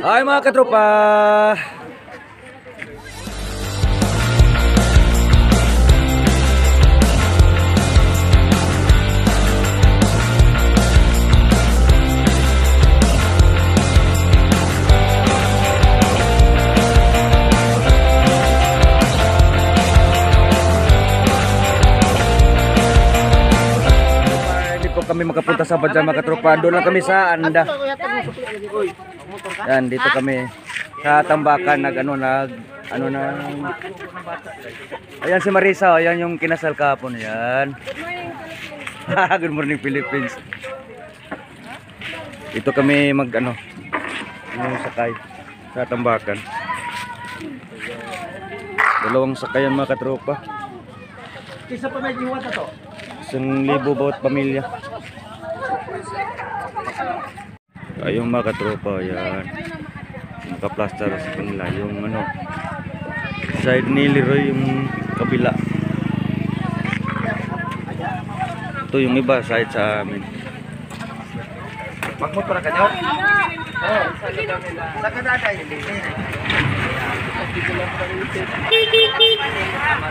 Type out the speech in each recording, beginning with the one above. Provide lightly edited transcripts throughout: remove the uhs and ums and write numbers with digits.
Ay mga katropa. Kami makapunta sa Badya mga katropa. Doon lang kami sa Anda. Yan, dito kami sa Tambakan ayan si Marisa, ayan yung kinasal kahapon. Ayan. Good morning Philippines. Dito kami yung sakay sa Tambakan. Dalawang sakayan mga katropa. Isa pa medyo hiwata to. 1,000 bawat pamilya. Ayong mga katropa, yan. Naka-plaster sa kanila. Yung side ni Leroy, yung kabila. Ito yung iba, side sa amin. Magmotor ka nyo? Oo. Sa kadaday.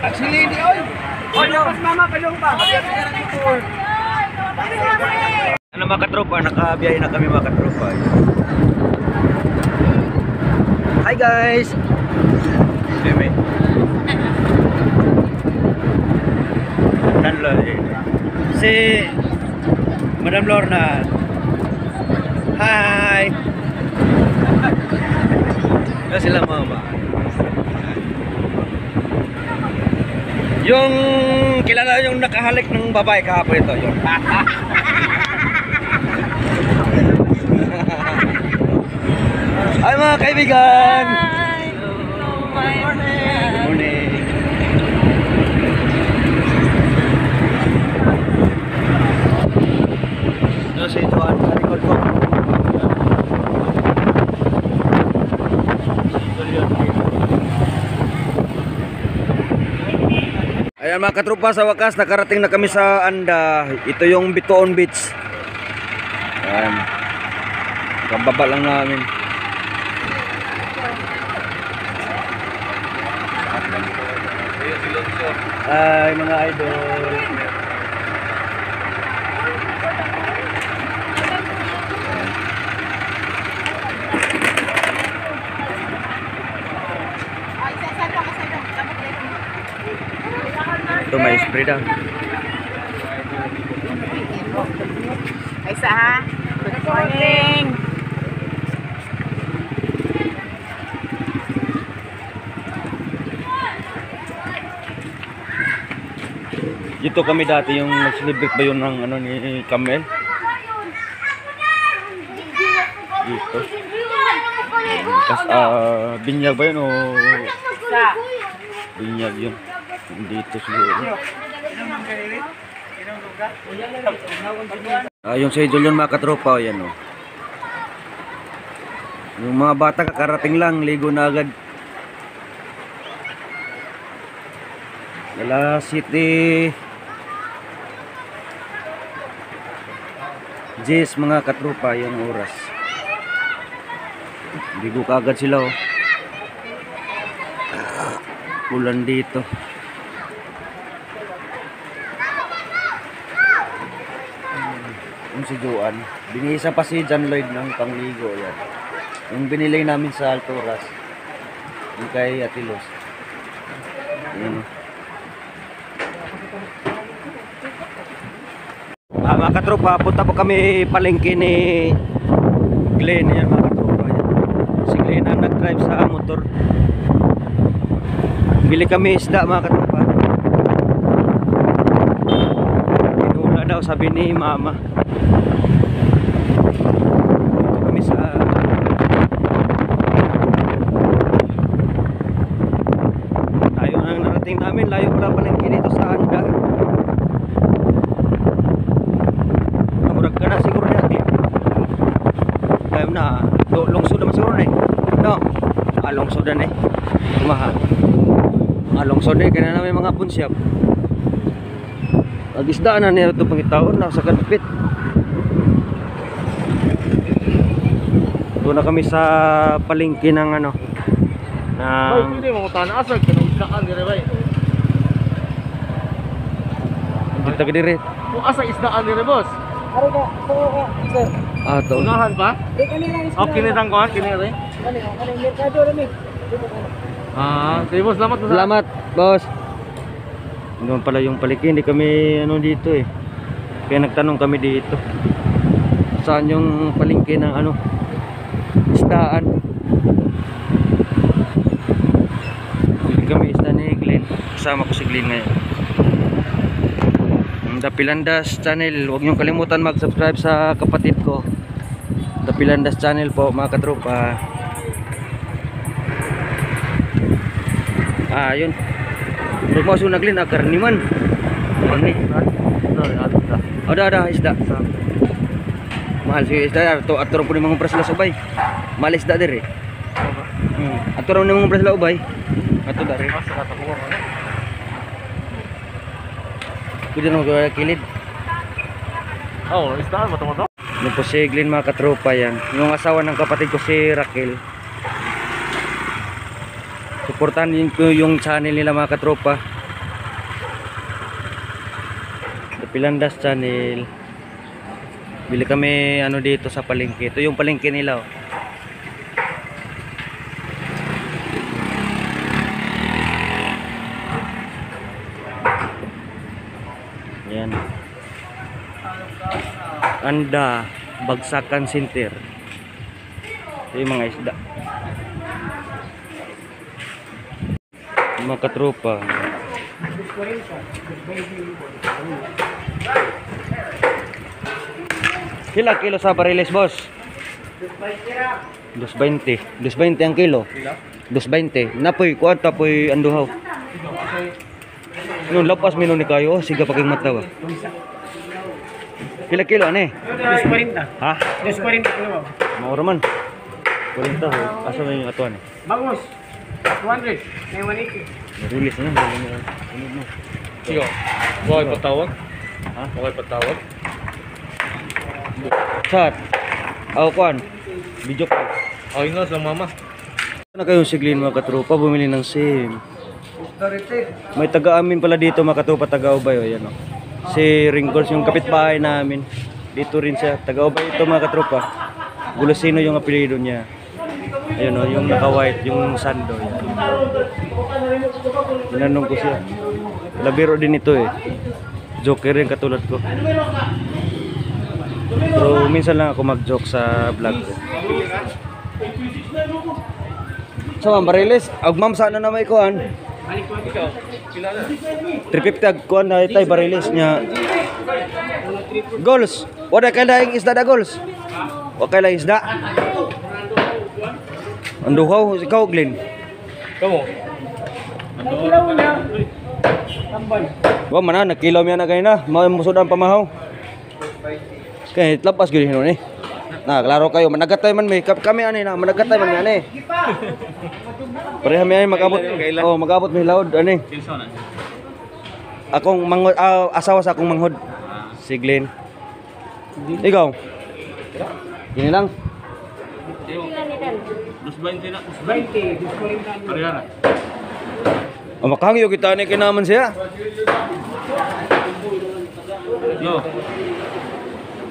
Actually, hindi oy. Pas mama, palong pa. Ano mga katropa, nakabiyahe na kami mga katropa. Hi guys! Si Madam Lorna. Hi! Ano sila mama? Yung kilala yung nakahalik ng babae kahapon ito. Yung ay mga kaibigan! Hi! Good morning! Morning! Ito si Joan sa record ko. Ayan mga katropa, sa wakas nakarating na kami sa Anda. Ito yung Bitoon Beach. Ayan. Kababa lang namin. Ay mga idol. Ito may spray daw. Ay sa ha? Good morning! Dito kami dati yung nag-celebrate ba yun ng ni Camel? Dito. Binyag ba yun o? Binyag yun. Dito siguro. Yung sa idol yun mga katropa, yan o. Yung mga bata kakarating lang, ligo na agad. Dala City. Jis mga katropa, yung oras. Ligo ka agad sila oh. Ulan dito. Yung si Joan, binisa pa si John Lloyd ng pangligo yan. Yung binili namin sa Alturas, yung kay Atilos. Mga katropa, punta po kami palengke ni Glenn. Yan mga katropa, yan. Si Glenn ang nag-drive sa motor. Bili kami isda mga katropa. Inula daw sabi ni mama. Dito kami sa layo na narating namin. Layo pala palengke dito sa Anda. Murag ka na siguro na time na lungsod naman siguro na no? Lungsod na kumaha lungsod na kaya namin mga punsyap agisdaan na niya ito pangitaon na sa kanpit Doon na kami sa palengke ng ano. Bay, hindi mo tanah asa kena isdaan dire bay. Hindi taga dire. Kung asa isdaan dire boss. Ari ka, oo, sir. Ah, to. Unahan pa? Di kanila is. Oh, kinitang kuan, kini rin. Ano, merkado rin eh. Sige boss, salamat boss. Salamat, boss. Doon pala yung palengke, hindi kami ano dito eh. Kaya nagtanong kami dito. Saan yung palengke ng ano? Isdaan. Bili kami isda ni Glenn. Kasama ko si Glenn ngayon. Dapilandas channel, huwag niyong kalimutan mag-subscribe sa kapatid ko. Dapilandas channel po mga katropa. Yun. Huwag mo aso naglin, karniman. Ada isda. Mahal si isda. Aturong po ni mga umpras sila sa ubay. Mahal isda diri. Aturong ni mga umpras sila ubay. Ato dari. Pwede na magkakilid. Oh, isdaan mo. Yung po si Glenn mga katropa yan. Yung asawa ng kapatid ko si Raquel. Suportahan din ko yung channel nila mga katropa. Dapilandas channel. Bili kami ano dito sa palengke. Ito yung palengke nila. Oh. Yan. Anda Bagsakan Center. Ito yung mga isda. Mga katropa. Kila kilo sa bariles, boss? 220. 220 ang kilo. 220. Napoy kuan tapoy anduhaw. Nung lapas mino ni kayo, siga paking mata ba? Kila kilo ane? 240. Ha? 240 ano ba? Maura man. 40 ho. Asa na yung atuan eh? Bangus. 200. May 180. Release na. Sige. Okay patawag. Ha? Okay patawag. Chat. Aw kuan. Video call. Ay nga sa mama. Na kayong siglin mga katropa, bumili ng SIM. May taga-amin pala dito mga katropa, taga-ubay. O, yan, o. Si Ringgols, yung kapitbahay namin. Dito rin siya. Taga-ubay ito mga katropa. Gulasino yung apelido niya. Ayun o, yung naka-white, yung sando. Yan. Tinanong ko siya. Labiro din ito eh. Joker rin katulad ko. Pero minsan lang ako mag-joke sa vlog ko. Sa Ma'am Bariles, ma'am sana na may kuhan. 350 ag kuhan na itay Bariles niya. Goals. Wala kay laing isda da goals. Wala kay laing isda. Anduhaw, ikaw Glenn. Kamu. Wa man na kilaw mi na kay na, musod ang pamahaw. Kay lapas gyud hinon eh. Na, klaro kayo, managatay man may kami ani na, managatay man ani. Pareha mi ani magabot. Oh, magabot mi laod ani. Akong manghod, asawa sa akong manghod. Si Glenn. Ikaw? Gini lang. 220 na. 20. 240. Pareha na. Makahangyo kita ni kinaman siya. Yo.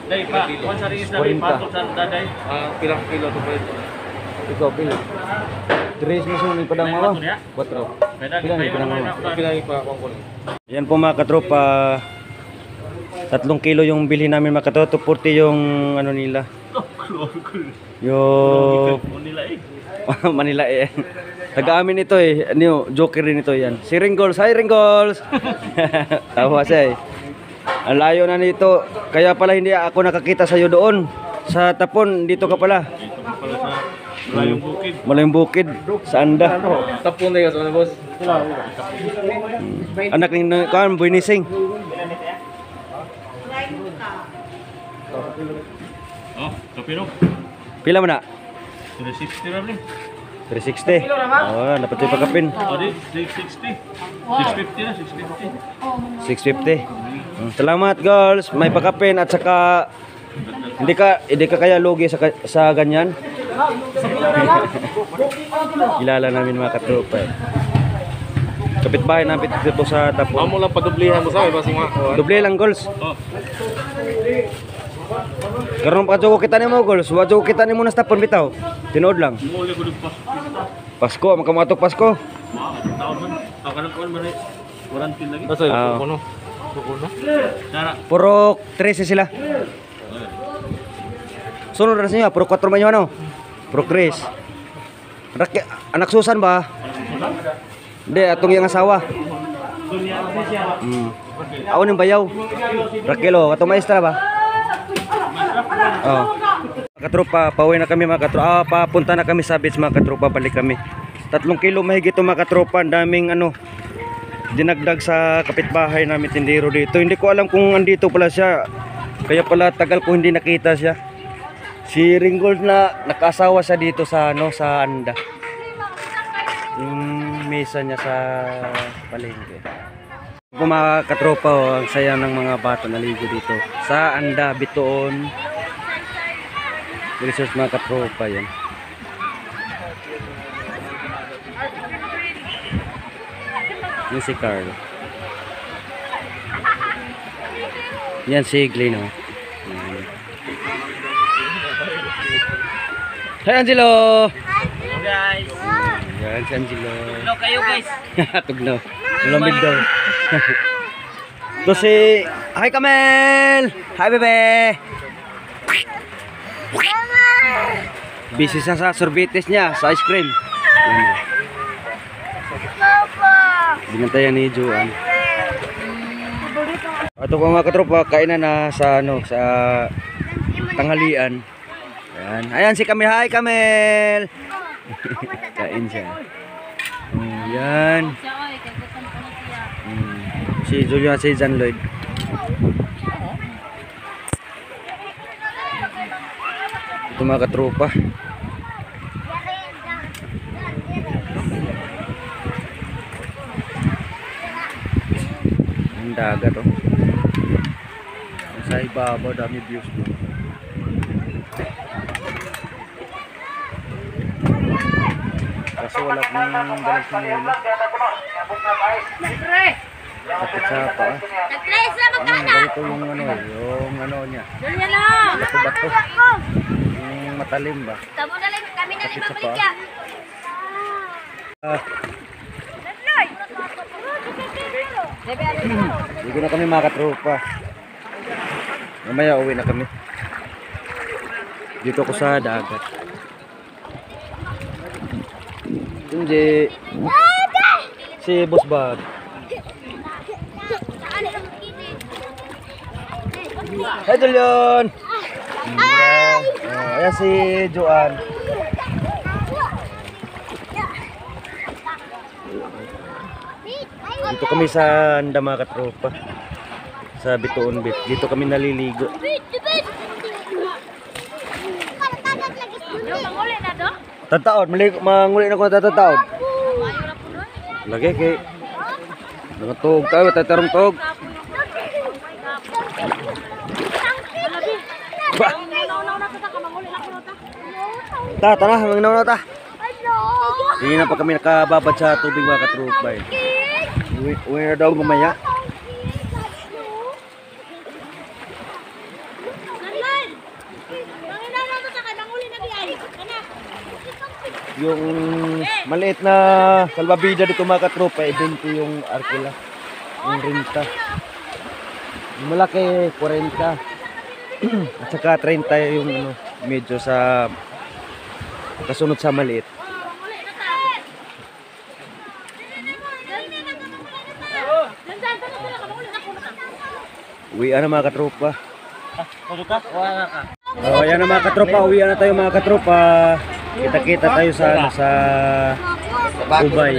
Dai pa, kuan sa ring isda patok sa daday. Pilang kilo to pwede. Ikaw pila. Tres mo ni padang mama. 4. Pila ni padang mama. Pilang pa kuan. Yan po mga katropa. 3 kilo yung bilhin namin mga katropa. 40 yung ano nila. Yung Manila eh. Manila eh. Taga-amin ito eh. Ano, joker rin ito yan. Si Ringgols. Hi Ringgols. Tawa siya eh. Ang layo na nito. Kaya pala hindi ako nakakita sa iyo doon. Sa Tapon, dito ka pala. Dito ka pala sa Malayong Bukid. Malayong Bukid. Sa Anda. Tapon na yun, boss. Anak ni kan Buinising. Oh, kapiro. Pila man na? 360 na rin. 360. Oh, dapat yung pagkapin. Oh, di 660. 650 na, 650. 650. Salamat girls. May pagkapin at saka hindi ka kaya lugi sa ganyan. Kilala namin mga katropa eh. Kapitbahay namin dito sa Tapon. Amo lang padublihan mo sa basi mga. Doble lang goals. Oh. Karon pa jogo kita nimo goals. Wa jogo kita nimo na sa Tapon bitaw. Tinuod lang. Muli ko dito pa. Pasko, magkamatok Pasko. Taon man. Ako kan kuan man. Warranty lagi. Basta Ah. kuno. Kuno. Cara. Puro 13 sila. Sunod na sa inyo, puro 4 man yun ano? Puro 3. Anak Susan ba? Hindi, atong yung asawa. Ako ng bayaw. Rakelo, atong maestra ba? Oh. Katropa, pauwi na kami mga katropa. Papunta na kami sa beach mga katropa, balik kami. 3 kilo mahigit ito mga katropa, ang daming ano, dinagdag sa kapitbahay namin tindero dito. Hindi ko alam kung andito pala siya. Kaya pala tagal ko hindi nakita siya. Si Ringgold na nakasawa siya dito sa ano, sa Anda. Yung mesa niya sa palengke. Kung mga katropa, oh, ang saya ng mga bata naligo dito sa Anda, Bitoon. Research mga katropa yan. Yan si Carl. Yan si Glenn, oh. Hi Angelo! Hello guys. Yan si Angelo. Hello kayo guys. Tugno. Lumid daw. To si... Hi Kamel! Hi bebe! Busy siya sa sorbetes niya, sa ice cream. Yan. Binantayan ni Juan. Ito po mga katropa, kainan na sa ano, sa tanghalian. Ayan, ayan si Kamel. Hi Kamel. Kain siya. Ayan. Si Julian, si John Lloyd. Ito mga katropa. Ang dagat oh. Sa ibabaw dami views mo. Kaso wala kong dalang sinila. Sakit sa paa. Ganito yung ano niya. Bato-bato. Yung matalim ba? Sakit sa paa. Hindi na kami mga katropa. Mamaya uwi na kami. Dito ako sa dagat. Hindi. Si Boss Bob. Hi Julian. Ayan si Joan. Dito kami sa Anda mga katropa. Sa Bitoon Beach. Dito kami naliligo. Tataod, manguli na ko na tataod. Lagi kay nangatog tayo, tatarong tog. Ba. Ta, manginaw na ta. Hindi na pa kami nakababad sa tubig mga katropa eh. Uwi na daw mamaya. Yung maliit na salbabida dito mga katropa, 20 yung arkila, yung renta. Yung malaki, 40. At saka 30 yung ano, medyo sa kasunod sa maliit. Uwi na mga katropa. Oh, ayan na mga katropa, uwi na tayo mga katropa. Kita-kita tayo sa ano, sa Ubay.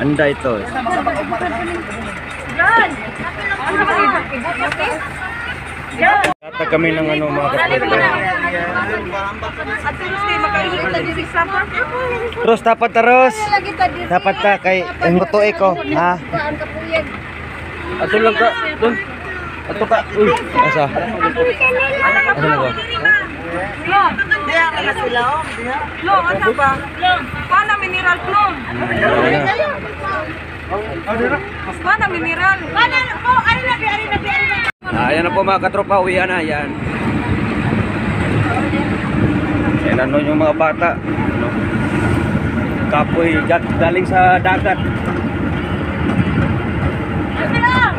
Anda ito. Tatag kami ng ano mga katropa. Terus dapat terus. Dapat ka kay nguto ko, ha? Ato lang ka. Doon. Ato ka. Uy, asa? Asa na ba? Diyan ka na sila, oh. Lo, ano ba? Pana mineral plum. Pana mineral. Pana, oh, ano na, Ayan na po mga katropa, uwian na, yan. Yan ano yung mga bata. Ano? Kapoy, galing sa dagat.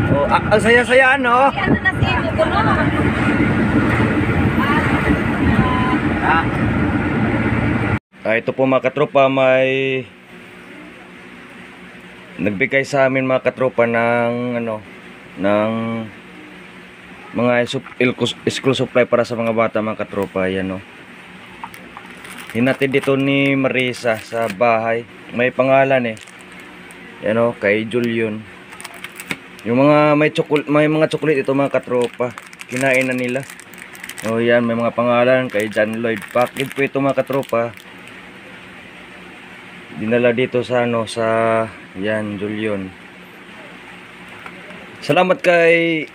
Oh, ang saya-saya, no? Ano na si Kukulo? Ito po mga katropa, may nagbigay sa amin mga katropa ng ano, ng mga school supply para sa mga bata mga katropa. Yan, no. Hinatid dito ni Marisa sa bahay. May pangalan eh. Yan, no, kay Julian. Yung mga may mga chocolate ito mga katropa. Kinain na nila. Oh, yan, may mga pangalan kay John Lloyd. Package po ito mga katropa. Dinala dito sa ano, sa yan, Julian. Salamat kay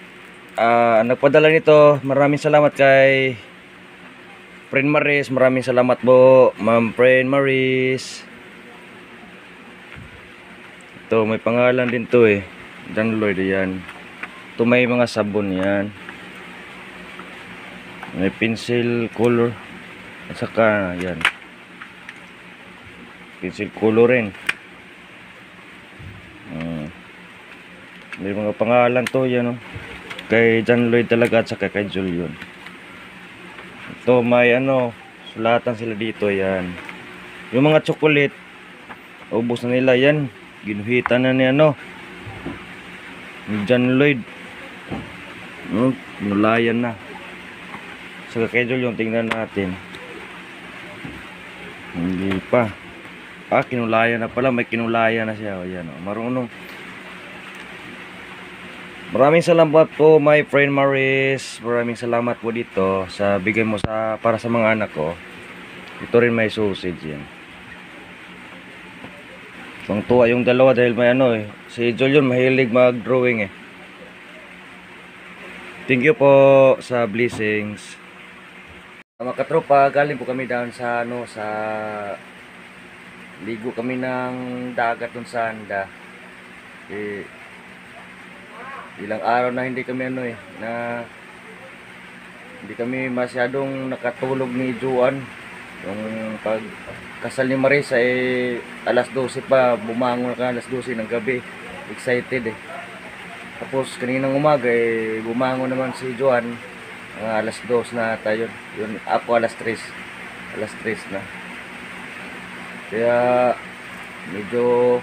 nagpadala nito. Maraming salamat kay Friend Maris. Maraming salamat po, Ma'am Friend Maris. Ito, may pangalan din to eh. John Lloyd, yan. Ito may mga sabon yan. May pencil color. At saka, yan. Pencil color rin. May mga pangalan to, yan, oh. Kay John Lloyd talaga at saka kay Julian. Ito may ano, sulatan sila dito, yan. Yung mga chocolate, ubos na nila yan. Ginuhitan na ni ano, ni John Lloyd. Nulayan na. Saka kay Julian, tingnan natin. Hindi pa. Kinulayan na pala, may kinulayan na siya. O, yan, oh. Marunong. Maraming salamat po, my friend Maris. Maraming salamat po dito sa bigay mo sa para sa mga anak ko. Ito rin may sausage yan. Ang tuwa yung dalawa dahil may ano eh. Si Julian mahilig mag-drawing eh. Thank you po sa blessings. Mga katropa, galing po kami down sa ano, sa ligo kami ng dagat dun sa Anda. Ilang araw na hindi kami ano eh, na hindi kami masyadong nakatulog ni Juan. Yung pag kasal ni Marisa eh alas 12 pa, bumangon ka alas 12 ng gabi. Excited eh. Tapos kaninang umaga eh bumangon naman si Juan alas 2 na tayo. Yun, ako alas 3. Alas 3 na. Kaya medyo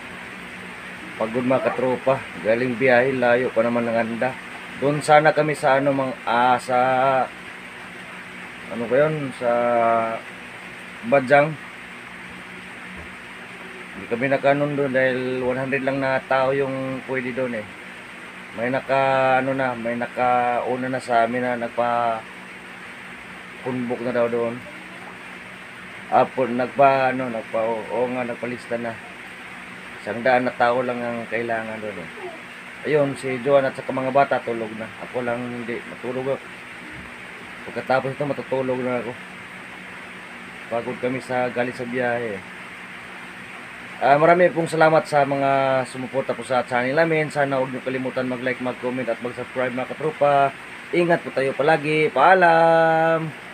pagod mga katropa, galing biyahe, layo pa naman ng Anda. Doon sana kami sa ano sa ano ba yun, sa Bajang. Hindi kami nakanon doon dahil 100 lang na tao yung pwede doon eh. May may nakauna na sa amin na nagpa-punbok na daw doon. Nagpalista na. 100 na tao lang ang kailangan doon. Ayun, si Joan at saka mga bata tulog na. Ako lang hindi, matulog ako. Pagkatapos ito matutulog na ako. Pagod kami galing sa biyahe. Marami pong salamat sa mga sumuporta po sa channel namin. Sana huwag niyo kalimutan mag-like, mag-comment at mag-subscribe mga katropa. Ingat po tayo palagi. Paalam!